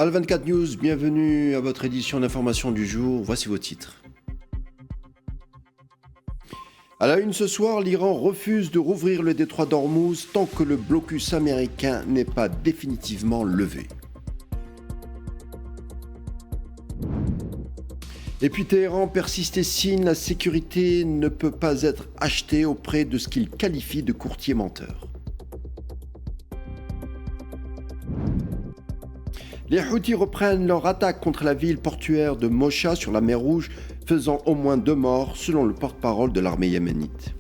Al24 News, bienvenue à votre édition d'information du jour. Voici vos titres. À la une ce soir, l'Iran refuse de rouvrir le détroit d'Ormuz tant que le blocus américain n'est pas définitivement levé. Et puis Téhéran persiste et signe, la sécurité ne peut pas être achetée auprès de ce qu'il qualifie de courtiers menteurs. Les Houthis reprennent leur attaque contre la ville portuaire de Mocha sur la mer Rouge, faisant au moins 2 morts selon le porte-parole de l'armée yéménite.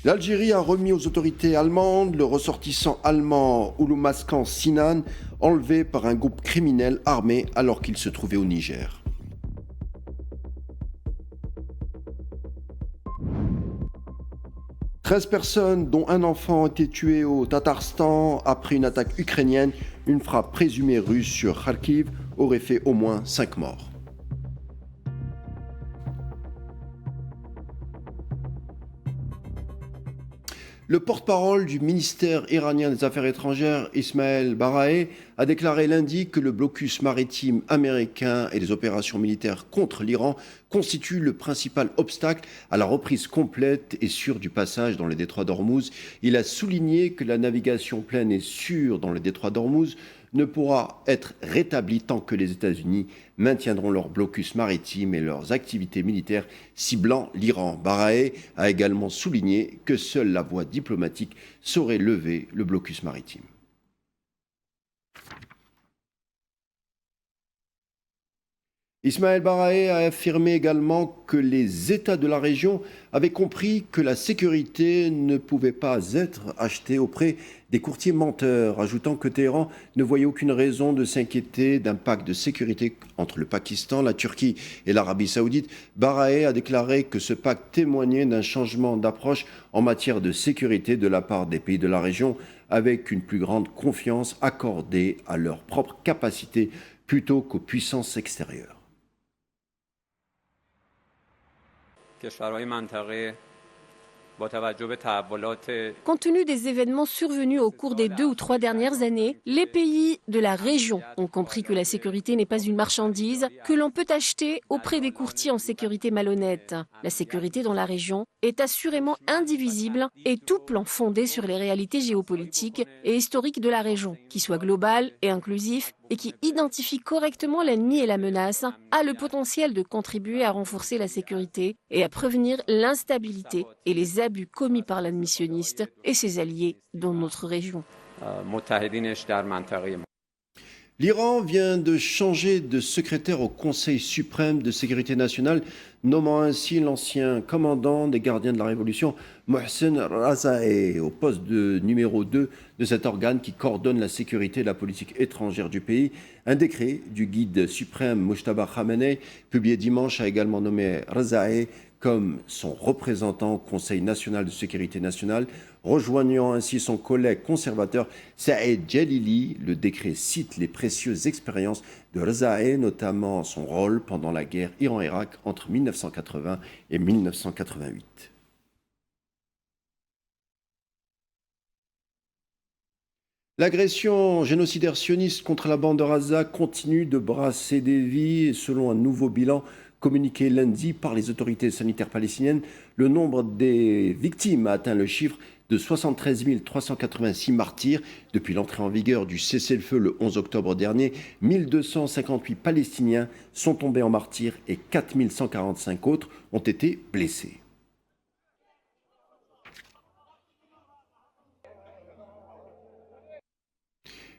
L'Algérie a remis aux autorités allemandes le ressortissant allemand Ouloumaskan Sinan, enlevé par un groupe criminel armé alors qu'il se trouvait au Niger. « 13 personnes, dont un enfant, ont été tuées au Tatarstan après une attaque ukrainienne. Une frappe présumée russe sur Kharkiv aurait fait au moins 5 morts. » Le porte-parole du ministère iranien des Affaires étrangères, Ismaël Baraeh, a déclaré lundi que le blocus maritime américain et les opérations militaires contre l'Iran constituent le principal obstacle à la reprise complète et sûre du passage dans le détroit d'Ormuz. Il a souligné que la navigation pleine et sûre dans le détroit d'Ormuz ne pourra être rétablie tant que les États-Unis maintiendront leur blocus maritime et leurs activités militaires ciblant l'Iran. Baraeh a également souligné que seule la voie diplomatique saurait lever le blocus maritime. Ismaël Baraeh a affirmé également que les États de la région avaient compris que la sécurité ne pouvait pas être achetée auprès des courtiers menteurs, ajoutant que Téhéran ne voyait aucune raison de s'inquiéter d'un pacte de sécurité entre le Pakistan, la Turquie et l'Arabie saoudite. Baraeh a déclaré que ce pacte témoignait d'un changement d'approche en matière de sécurité de la part des pays de la région, avec une plus grande confiance accordée à leurs propres capacités plutôt qu'aux puissances extérieures. Compte tenu des événements survenus au cours des 2 ou 3 dernières années, les pays de la région ont compris que la sécurité n'est pas une marchandise que l'on peut acheter auprès des courtiers en sécurité malhonnêtes. La sécurité dans la région est assurément indivisible et tout plan fondé sur les réalités géopolitiques et historiques de la région, qui soit global et inclusif et qui identifie correctement l'ennemi et la menace, a le potentiel de contribuer à renforcer la sécurité et à prévenir l'instabilité et les abus commis par l'admissionniste et ses alliés dans notre région. L'Iran vient de changer de secrétaire au Conseil suprême de sécurité nationale, nommant ainsi l'ancien commandant des gardiens de la Révolution, Mohsen Razaei, au poste de numéro 2 de cet organe qui coordonne la sécurité et la politique étrangère du pays. Un décret du guide suprême Mojtaba Khamenei, publié dimanche, a également nommé Razaei comme son représentant au Conseil national de sécurité nationale, rejoignant ainsi son collègue conservateur Saïd Jalili. Le décret cite les précieuses expériences de Razaei, notamment son rôle pendant la guerre Iran-Irak entre 1980 et 1988. L'agression génocidaire sioniste contre la bande de Gaza continue de brasser des vies et selon un nouveau bilan communiqué lundi par les autorités sanitaires palestiniennes, le nombre des victimes a atteint le chiffre de 73 386 martyrs depuis l'entrée en vigueur du cessez-le-feu le 11 octobre dernier. 1258 Palestiniens sont tombés en martyrs et 4145 autres ont été blessés.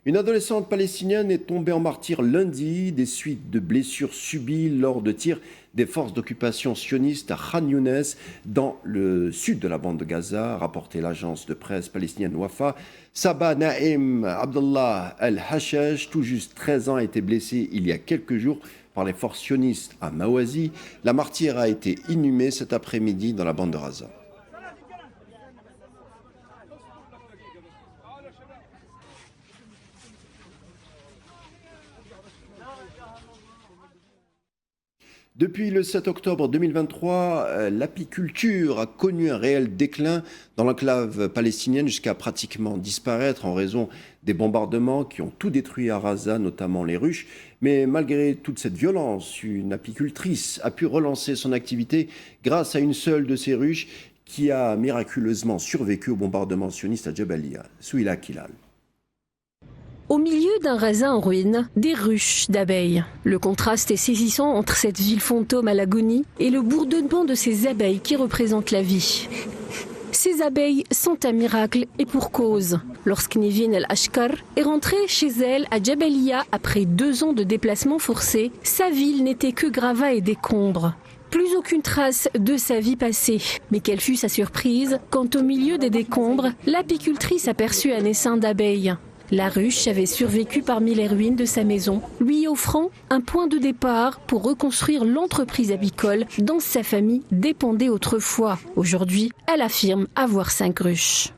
Une adolescente palestinienne est tombée en martyre lundi des suites de blessures subies lors de tirs des forces d'occupation sionistes à Khan Younes, dans le sud de la bande de Gaza, a rapporté l'agence de presse palestinienne Wafa. Saba Naim Abdallah El-Hashash, tout juste 13 ans, a été blessé il y a quelques jours par les forces sionistes à Mawazi. La martyre a été inhumée cet après-midi dans la bande de Gaza. Depuis le 7 octobre 2023, l'apiculture a connu un réel déclin dans l'enclave palestinienne jusqu'à pratiquement disparaître en raison des bombardements qui ont tout détruit à Gaza, notamment les ruches. Mais malgré toute cette violence, une apicultrice a pu relancer son activité grâce à une seule de ces ruches qui a miraculeusement survécu au bombardement sioniste à Jabalia. Souila Kilal. Au milieu d'un Gaza en ruine, des ruches d'abeilles. Le contraste est saisissant entre cette ville fantôme à l'agonie et le bourdonnement de ces abeilles qui représentent la vie. Ces abeilles sont un miracle et pour cause. Lorsqu'Nivin El-Ashkar est rentrée chez elle à Jabalia après 2 ans de déplacement forcé, sa ville n'était que gravats et décombres. Plus aucune trace de sa vie passée. Mais quelle fut sa surprise quand au milieu des décombres, l'apicultrice aperçut un essaim d'abeilles. La ruche avait survécu parmi les ruines de sa maison, lui offrant un point de départ pour reconstruire l'entreprise apicole dont sa famille dépendait autrefois. Aujourd'hui, elle affirme avoir 5 ruches.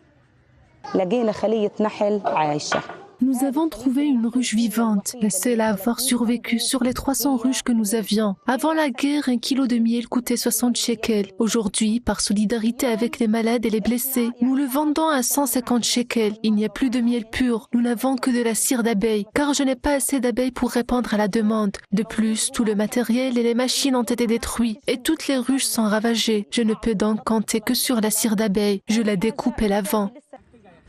Nous avons trouvé une ruche vivante, la seule à avoir survécu sur les 300 ruches que nous avions. Avant la guerre, 1 kilo de miel coûtait 60 shekels. Aujourd'hui, par solidarité avec les malades et les blessés, nous le vendons à 150 shekels. Il n'y a plus de miel pur. Nous n'avons que de la cire d'abeille, car je n'ai pas assez d'abeilles pour répondre à la demande. De plus, tout le matériel et les machines ont été détruits et toutes les ruches sont ravagées. Je ne peux donc compter que sur la cire d'abeille. Je la découpe et la vends.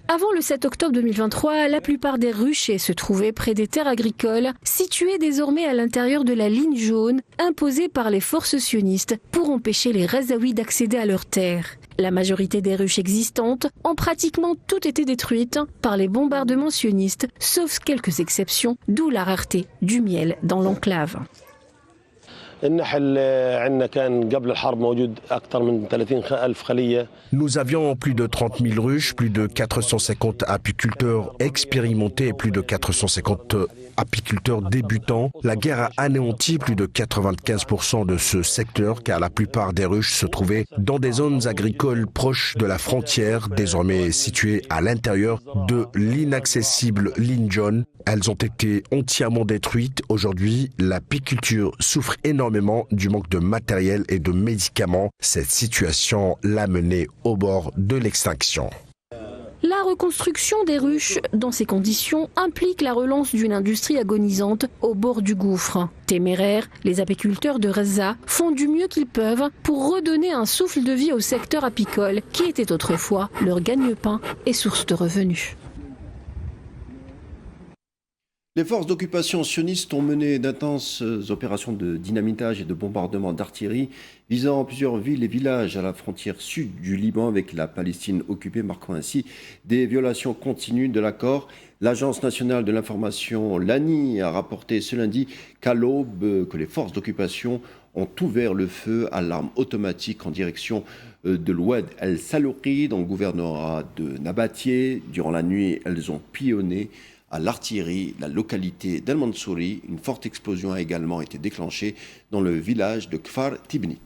Avant le 7 octobre 2023, la plupart des ruchers se trouvaient près des terres agricoles, situées désormais à l'intérieur de la ligne jaune imposée par les forces sionistes pour empêcher les Gazaouis d'accéder à leurs terres. La majorité des ruches existantes ont pratiquement toutes été détruites par les bombardements sionistes, sauf quelques exceptions, d'où la rareté du miel dans l'enclave. Nous avions plus de 30 000 ruches, plus de 450 apiculteurs expérimentés et plus de 450 apiculteurs débutants. La guerre a anéanti plus de 95% de ce secteur car la plupart des ruches se trouvaient dans des zones agricoles proches de la frontière, désormais situées à l'intérieur de l'inaccessible ligne jaune. Elles ont été entièrement détruites. Aujourd'hui, l'apiculture souffre énormément du manque de matériel et de médicaments. Cette situation l'a menée au bord de l'extinction. La reconstruction des ruches dans ces conditions implique la relance d'une industrie agonisante au bord du gouffre. Téméraires, les apiculteurs de Gaza font du mieux qu'ils peuvent pour redonner un souffle de vie au secteur apicole qui était autrefois leur gagne-pain et source de revenus. Les forces d'occupation sionistes ont mené d'intenses opérations de dynamitage et de bombardement d'artillerie visant plusieurs villes et villages à la frontière sud du Liban avec la Palestine occupée, marquant ainsi des violations continues de l'accord. L'Agence nationale de l'information, l'ANI, a rapporté ce lundi qu'à l'aube, que les forces d'occupation ont ouvert le feu à l'arme automatique en direction de l'Oued el-Salouki dans le gouvernorat de Nabatieh. Durant la nuit, elles ont pillonné à l'artillerie, la localité d'El Mansouri. Une forte explosion a également été déclenchée dans le village de Kfar Tibnit.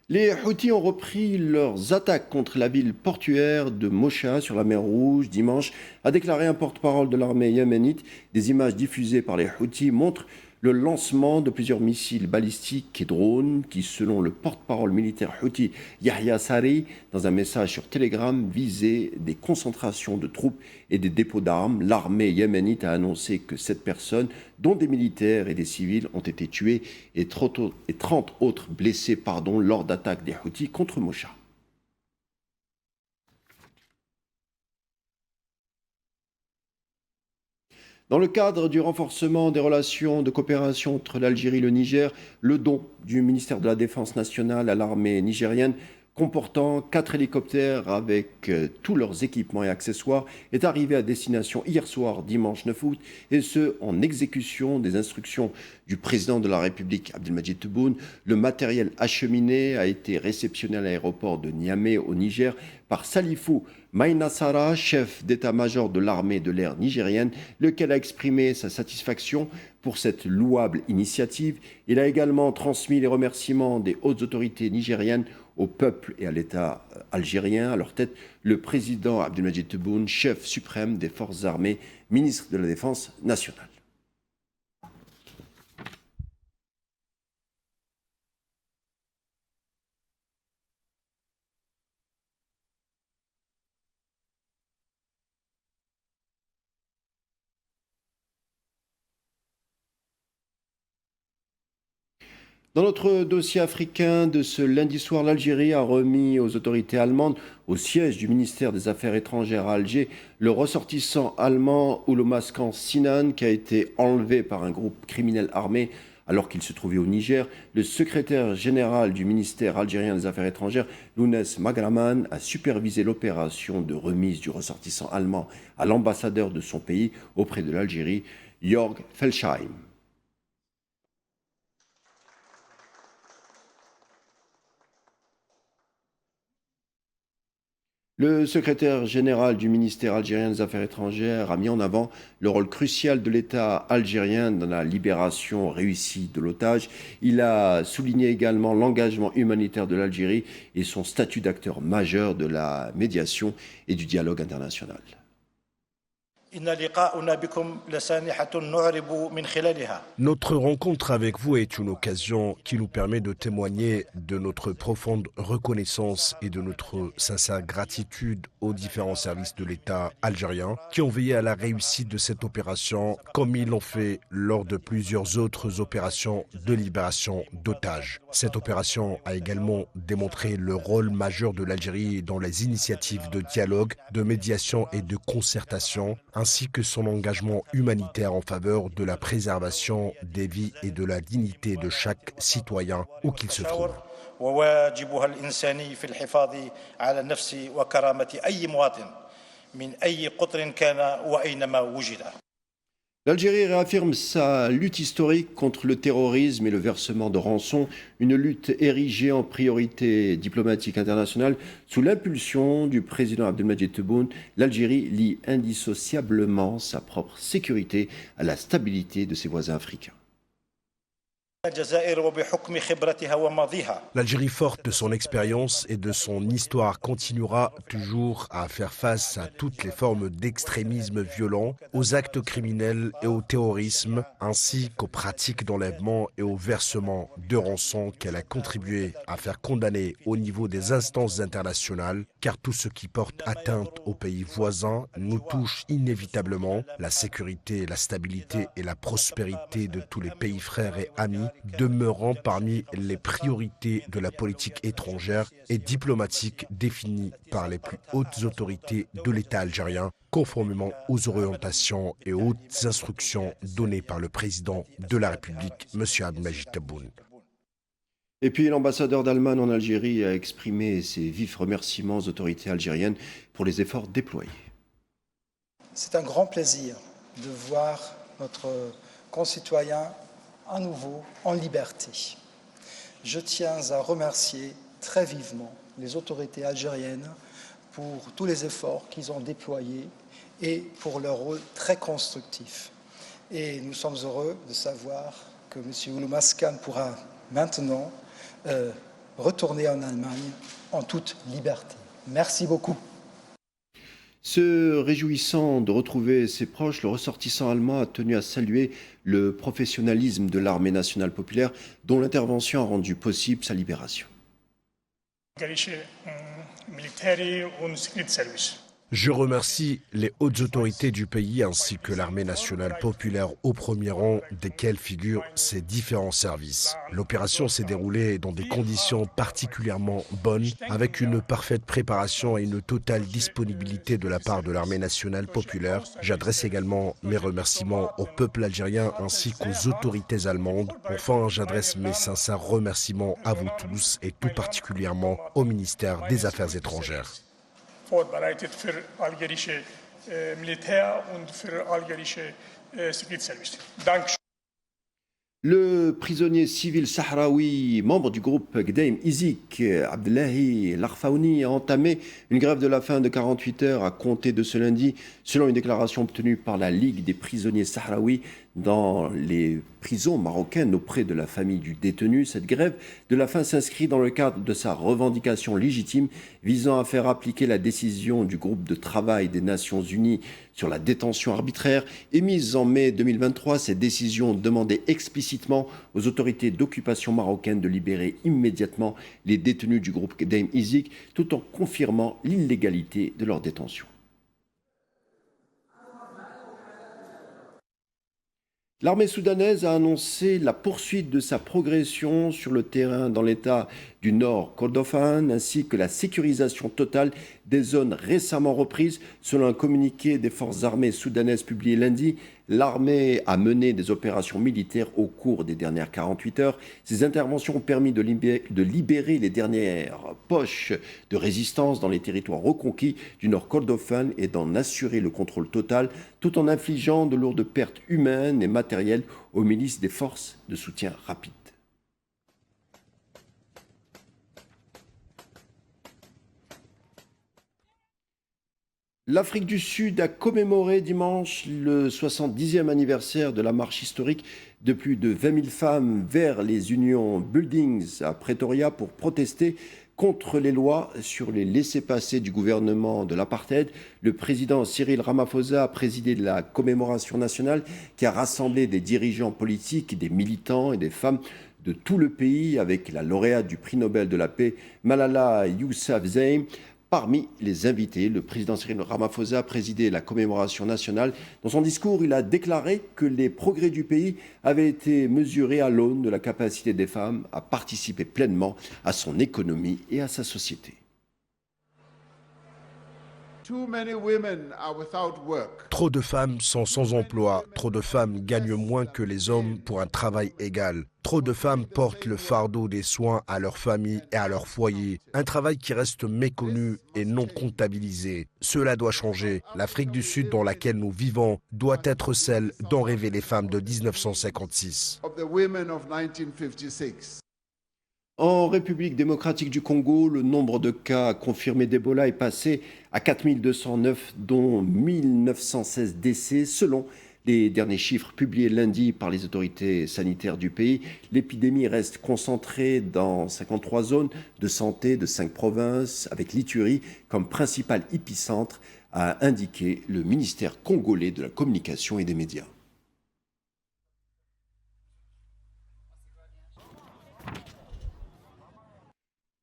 Les Houthis ont repris leurs attaques contre la ville portuaire de Mocha sur la mer Rouge dimanche, a déclaré un porte-parole de l'armée yéménite. Des images diffusées par les Houthis montrent le lancement de plusieurs missiles balistiques et drones qui, selon le porte-parole militaire houthi Yahya Sari, dans un message sur Telegram, visaient des concentrations de troupes et des dépôts d'armes. L'armée yéménite a annoncé que 7 personnes, dont des militaires et des civils, ont été tuées et 30 autres blessées lors d'attaques des Houthis contre Mocha. Dans le cadre du renforcement des relations de coopération entre l'Algérie et le Niger, le don du ministère de la Défense nationale à l'armée nigérienne, comportant 4 hélicoptères avec tous leurs équipements et accessoires, est arrivé à destination hier soir, dimanche 9 août, et ce, en exécution des instructions du président de la République, Abdelmadjid Tebboune. Le matériel acheminé a été réceptionné à l'aéroport de Niamey, au Niger, par Salifou Maïnassara, chef d'état-major de l'armée de l'air nigérienne, lequel a exprimé sa satisfaction pour cette louable initiative. Il a également transmis les remerciements des hautes autorités nigériennes au peuple et à l'État algérien. À leur tête, le président Abdelmadjid Tebboune, chef suprême des forces armées, ministre de la Défense nationale. Dans notre dossier africain de ce lundi soir, l'Algérie a remis aux autorités allemandes, au siège du ministère des Affaires étrangères à Alger, le ressortissant allemand Ouloumaskan Sinan, qui a été enlevé par un groupe criminel armé alors qu'il se trouvait au Niger. Le secrétaire général du ministère algérien des Affaires étrangères, Lounès Magraman, a supervisé l'opération de remise du ressortissant allemand à l'ambassadeur de son pays auprès de l'Algérie, Jörg Felsheim. Le secrétaire général du ministère algérien des Affaires étrangères a mis en avant le rôle crucial de l'État algérien dans la libération réussie de l'otage. Il a souligné également l'engagement humanitaire de l'Algérie et son statut d'acteur majeur de la médiation et du dialogue international. Notre rencontre avec vous est une occasion qui nous permet de témoigner de notre profonde reconnaissance et de notre sincère gratitude aux différents services de l'État algérien qui ont veillé à la réussite de cette opération comme ils l'ont fait lors de plusieurs autres opérations de libération d'otages. Cette opération a également démontré le rôle majeur de l'Algérie dans les initiatives de dialogue, de médiation et de concertation, ainsi que son engagement humanitaire en faveur de la préservation des vies et de la dignité de chaque citoyen où qu'il se trouve. L'Algérie réaffirme sa lutte historique contre le terrorisme et le versement de rançons, une lutte érigée en priorité diplomatique internationale. Sous l'impulsion du président Abdelmadjid Tebboune, l'Algérie lie indissociablement sa propre sécurité à la stabilité de ses voisins africains. L'Algérie, forte de son expérience et de son histoire, continuera toujours à faire face à toutes les formes d'extrémisme violent, aux actes criminels et au terrorisme, ainsi qu'aux pratiques d'enlèvement et au versement de rançons qu'elle a contribué à faire condamner au niveau des instances internationales, car tout ce qui porte atteinte aux pays voisins nous touche inévitablement. La sécurité, la stabilité et la prospérité de tous les pays frères et amis demeurant parmi les priorités de la politique étrangère et diplomatique définie par les plus hautes autorités de l'État algérien, conformément aux orientations et aux instructions données par le président de la République, M. Abdelmadjid Tebboune. Et puis l'ambassadeur d'Allemagne en Algérie a exprimé ses vifs remerciements aux autorités algériennes pour les efforts déployés. C'est un grand plaisir de voir notre concitoyen à nouveau en liberté. Je tiens à remercier très vivement les autorités algériennes pour tous les efforts qu'ils ont déployés et pour leur rôle très constructif. Et nous sommes heureux de savoir que M. Ouloumaskan pourra maintenant retourner en Allemagne en toute liberté. Merci beaucoup. Se réjouissant de retrouver ses proches, le ressortissant allemand a tenu à saluer le professionnalisme de l'armée nationale populaire, dont l'intervention a rendu possible sa libération. Je remercie les hautes autorités du pays ainsi que l'armée nationale populaire au premier rang desquelles figurent ces différents services. L'opération s'est déroulée dans des conditions particulièrement bonnes, avec une parfaite préparation et une totale disponibilité de la part de l'armée nationale populaire. J'adresse également mes remerciements au peuple algérien ainsi qu'aux autorités allemandes. Enfin, j'adresse mes sincères remerciements à vous tous et tout particulièrement au ministère des Affaires étrangères. Vorbereitet für algerische Militär und für algerische Secret Service. Dankeschön. Le prisonnier civil sahraoui, membre du groupe Gdeim Izik, Abdellahi Larfaouni, a entamé une grève de la faim de 48 heures à compter de ce lundi. Selon une déclaration obtenue par la Ligue des prisonniers sahraouis, dans les prisons marocaines auprès de la famille du détenu. Cette grève de la faim s'inscrit dans le cadre de sa revendication légitime visant à faire appliquer la décision du groupe de travail des Nations Unies sur la détention arbitraire émise en mai 2023. Cette décision demandait explicitement aux autorités d'occupation marocaines de libérer immédiatement les détenus du groupe Daim Izik tout en confirmant l'illégalité de leur détention. L'armée soudanaise a annoncé la poursuite de sa progression sur le terrain dans l'état du Nord Kordofan, ainsi que la sécurisation totale des zones récemment reprises. Selon un communiqué des forces armées soudanaises publié lundi, l'armée a mené des opérations militaires au cours des dernières 48 heures. Ces interventions ont permis de libérer les dernières poches de résistance dans les territoires reconquis du Nord Kordofan et d'en assurer le contrôle total, tout en infligeant de lourdes pertes humaines et matérielles aux milices des forces de soutien rapide. L'Afrique du Sud a commémoré dimanche le 70e anniversaire de la marche historique de plus de 20 000 femmes vers les Union Buildings à Pretoria pour protester contre les lois sur les laissez-passer du gouvernement de l'apartheid. Le président Cyril Ramaphosa a présidé la commémoration nationale qui a rassemblé des dirigeants politiques, des militants et des femmes de tout le pays avec la lauréate du prix Nobel de la paix, Malala Yousafzai. Parmi les invités, le président Cyril Ramaphosa a présidé la commémoration nationale. Dans son discours, il a déclaré que les progrès du pays avaient été mesurés à l'aune de la capacité des femmes à participer pleinement à son économie et à sa société. Trop de femmes sont sans emploi, trop de femmes gagnent moins que les hommes pour un travail égal. Trop de femmes portent le fardeau des soins à leur famille et à leur foyer, un travail qui reste méconnu et non comptabilisé. Cela doit changer. L'Afrique du Sud dans laquelle nous vivons doit être celle dont rêvaient les femmes de 1956. En République démocratique du Congo, le nombre de cas confirmés d'Ebola est passé à 4209, dont 1916 décès, selon les derniers chiffres publiés lundi par les autorités sanitaires du pays. L'épidémie reste concentrée dans 53 zones de santé de 5 provinces, avec l'Ituri comme principal épicentre, a indiqué le ministère congolais de la communication et des médias.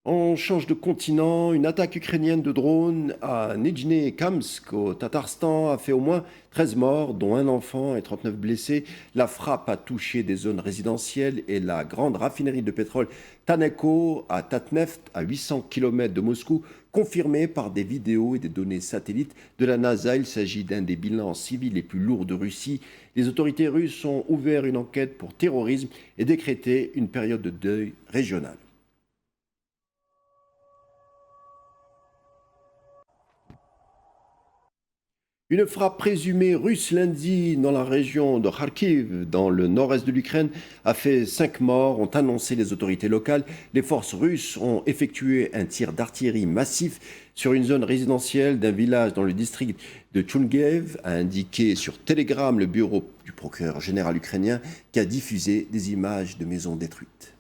On change de continent. Une attaque ukrainienne de drone à Nijnekamsk, au Tatarstan, a fait au moins 13 morts, dont un enfant et 39 blessés. La frappe a touché des zones résidentielles et la grande raffinerie de pétrole Taneco à Tatneft, à 800 km de Moscou, confirmée par des vidéos et des données satellites de la NASA. Il s'agit d'un des bilans civils les plus lourds de Russie. Les autorités russes ont ouvert une enquête pour terrorisme et décrété une période de deuil régional. Une frappe présumée russe lundi dans la région de Kharkiv, dans le nord-est de l'Ukraine, a fait 5 morts, ont annoncé les autorités locales. Les forces russes ont effectué un tir d'artillerie massif sur une zone résidentielle d'un village dans le district de Tchounguev, a indiqué sur Telegram le bureau du procureur général ukrainien qui a diffusé des images de maisons détruites.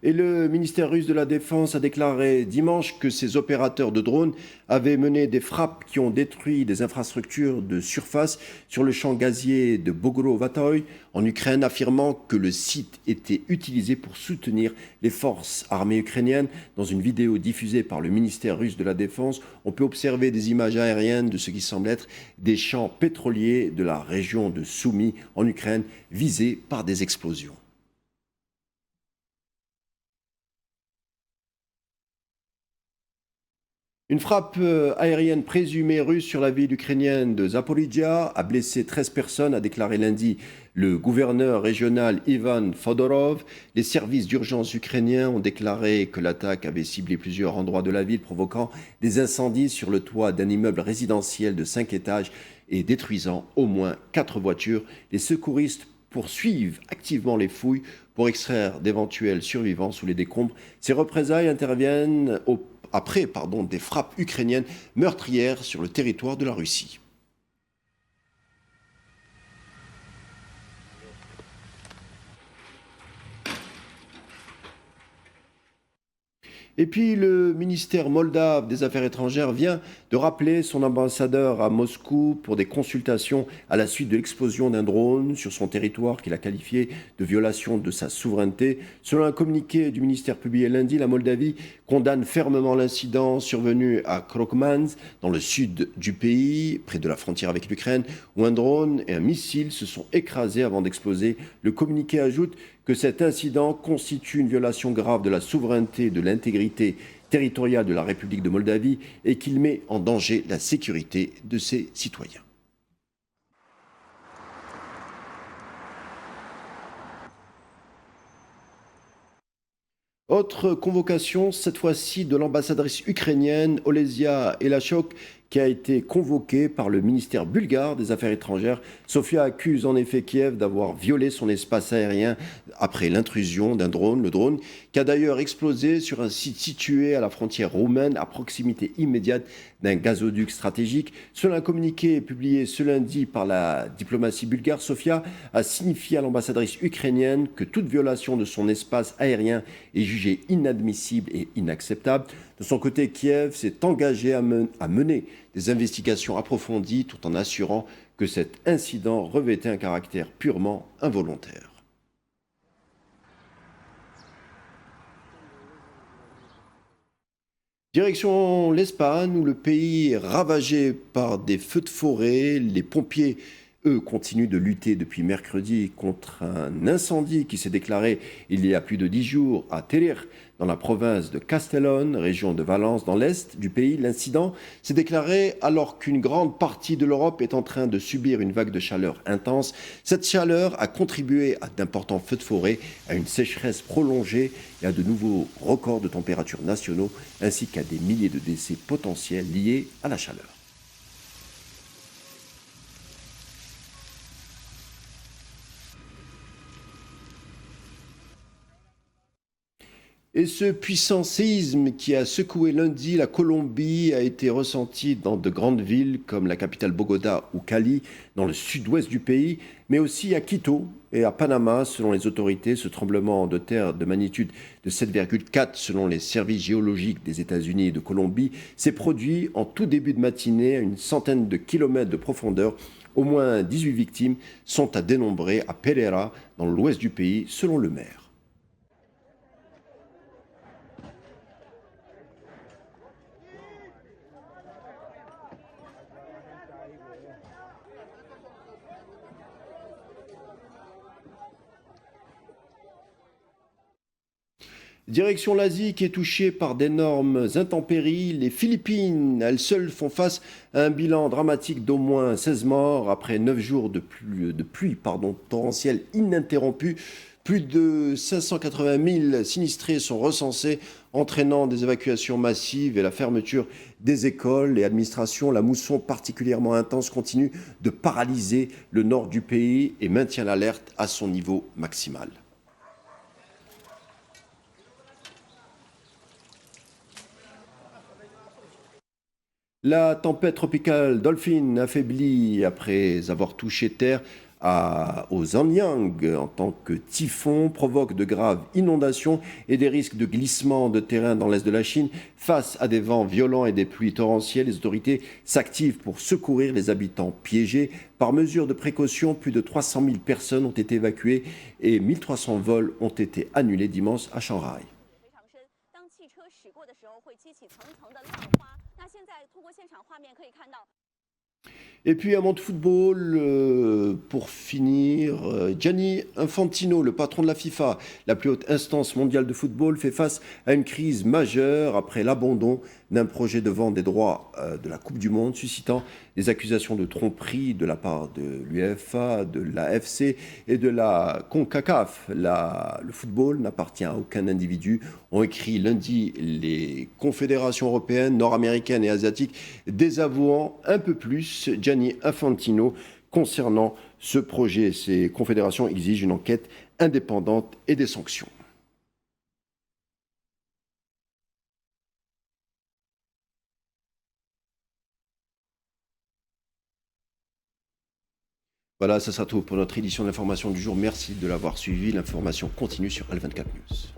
Et le ministère russe de la Défense a déclaré dimanche que ses opérateurs de drones avaient mené des frappes qui ont détruit des infrastructures de surface sur le champ gazier de Bogorovatoy en Ukraine, affirmant que le site était utilisé pour soutenir les forces armées ukrainiennes. Dans une vidéo diffusée par le ministère russe de la Défense, on peut observer des images aériennes de ce qui semble être des champs pétroliers de la région de Soumy en Ukraine, visés par des explosions. Une frappe aérienne présumée russe sur la ville ukrainienne de Zaporizhia a blessé 13 personnes, a déclaré lundi le gouverneur régional Ivan Fodorov. Les services d'urgence ukrainiens ont déclaré que l'attaque avait ciblé plusieurs endroits de la ville, provoquant des incendies sur le toit d'un immeuble résidentiel de 5 étages et détruisant au moins 4 voitures. Les secouristes poursuivent activement les fouilles pour extraire d'éventuels survivants sous les décombres. Ces représailles interviennent après des frappes ukrainiennes meurtrières sur le territoire de la Russie. Et puis le ministère moldave des Affaires étrangères vient de rappeler son ambassadeur à Moscou pour des consultations à la suite de l'explosion d'un drone sur son territoire qu'il a qualifié de violation de sa souveraineté. Selon un communiqué du ministère publié lundi, la Moldavie condamne fermement l'incident survenu à Krokmans, dans le sud du pays, près de la frontière avec l'Ukraine, où un drone et un missile se sont écrasés avant d'exploser. Le communiqué ajoute que cet incident constitue une violation grave de la souveraineté et de l'intégrité territoriale de la République de Moldavie et qu'il met en danger la sécurité de ses citoyens. Autre convocation, cette fois-ci de l'ambassadrice ukrainienne Olesia Elashok, qui a été convoquée par le ministère bulgare des Affaires étrangères. Sofia accuse en effet Kiev d'avoir violé son espace aérien après l'intrusion d'un drone, le drone qui a d'ailleurs explosé sur un site situé à la frontière roumaine, à proximité immédiate d'un gazoduc stratégique. Selon un communiqué publié ce lundi par la diplomatie bulgare, Sofia a signifié à l'ambassadrice ukrainienne que toute violation de son espace aérien est jugée inadmissible et inacceptable. De son côté, Kiev s'est engagé à mener des investigations approfondies tout en assurant que cet incident revêtait un caractère purement involontaire. Direction l'Espagne, où le pays est ravagé par des feux de forêt. Les pompiers, eux, continuent de lutter depuis mercredi contre un incendie qui s'est déclaré il y a plus de 10 jours à Teruel, dans la province de Castellón, région de Valence, dans l'est du pays. L'incident s'est déclaré alors qu'une grande partie de l'Europe est en train de subir une vague de chaleur intense. Cette chaleur a contribué à d'importants feux de forêt, à une sécheresse prolongée et à de nouveaux records de température nationaux, ainsi qu'à des milliers de décès potentiels liés à la chaleur. Et ce puissant séisme qui a secoué lundi la Colombie a été ressenti dans de grandes villes comme la capitale Bogota ou Cali, dans le sud-ouest du pays, mais aussi à Quito et à Panama, selon les autorités. Ce tremblement de terre de magnitude de 7,4 selon les services géologiques des États-Unis et de Colombie s'est produit en tout début de matinée à une centaine de kilomètres de profondeur. Au moins 18 victimes sont à dénombrer à Pereira, dans l'ouest du pays, selon le maire. Direction l'Asie qui est touchée par d'énormes intempéries. Les Philippines, elles seules, font face à un bilan dramatique d'au moins 16 morts après 9 jours de pluie torrentielle ininterrompue. Plus de 580 000 sinistrés sont recensés, entraînant des évacuations massives et la fermeture des écoles et administrations. La mousson particulièrement intense continue de paralyser le nord du pays et maintient l'alerte à son niveau maximal. La tempête tropicale Dolphin, affaiblie après avoir touché terre aux Anyang en tant que typhon, provoque de graves inondations et des risques de glissement de terrain dans l'est de la Chine. Face à des vents violents et des pluies torrentielles, les autorités s'activent pour secourir les habitants piégés. Par mesure de précaution, plus de 300 000 personnes ont été évacuées et 1300 vols ont été annulés dimanche à Shanghai. Et puis un mot de football, pour finir, Gianni Infantino, le patron de la FIFA, la plus haute instance mondiale de football, fait face à une crise majeure après l'abandon d'un projet de vente des droits de la Coupe du Monde, suscitant des accusations de tromperie de la part de l'UEFA, de l'AFC et de la CONCACAF. Le football n'appartient à aucun individu, ont écrit lundi les confédérations européennes, nord-américaines et asiatiques, désavouant un peu plus Gianni Infantino concernant ce projet. Ces confédérations exigent une enquête indépendante et des sanctions. Voilà, ça sera tout pour notre édition de l'information du jour. Merci de l'avoir suivi. L'information continue sur L24 News.